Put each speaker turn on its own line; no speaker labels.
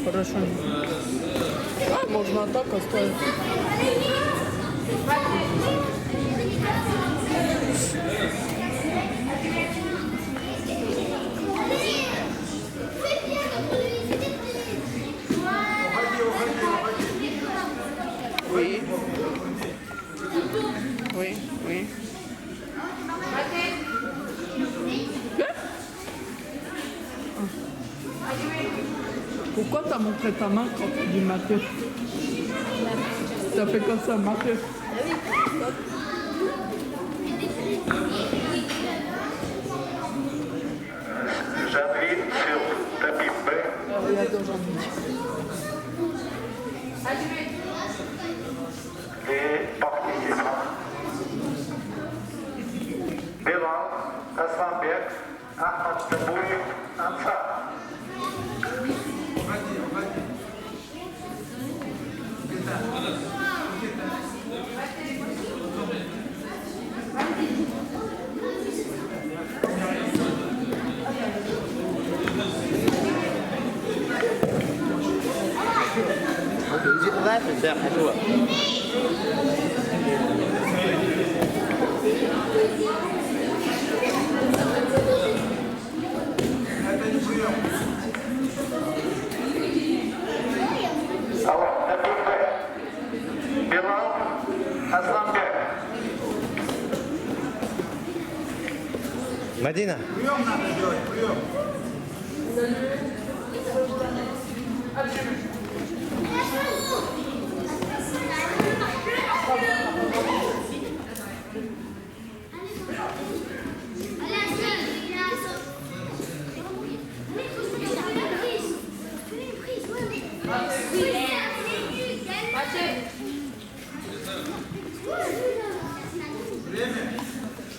Хорошо. А, можно так оставить. Oui. Oui, oui. Pourquoi t'as montré ta main quand tu dis Mathieu? T'as fait comme ça, Mathieu.
Jean-Louis sur tapis B.
Il y a deux Jean-Louis.
Les participants. Bilal, Aslanbek, Ahmad Tabouy, Ansar.
Diễn rap thì đẹp hay thua?
Alors, tapis B. Bilal, Aslanbek.
Madina.
Mathieu.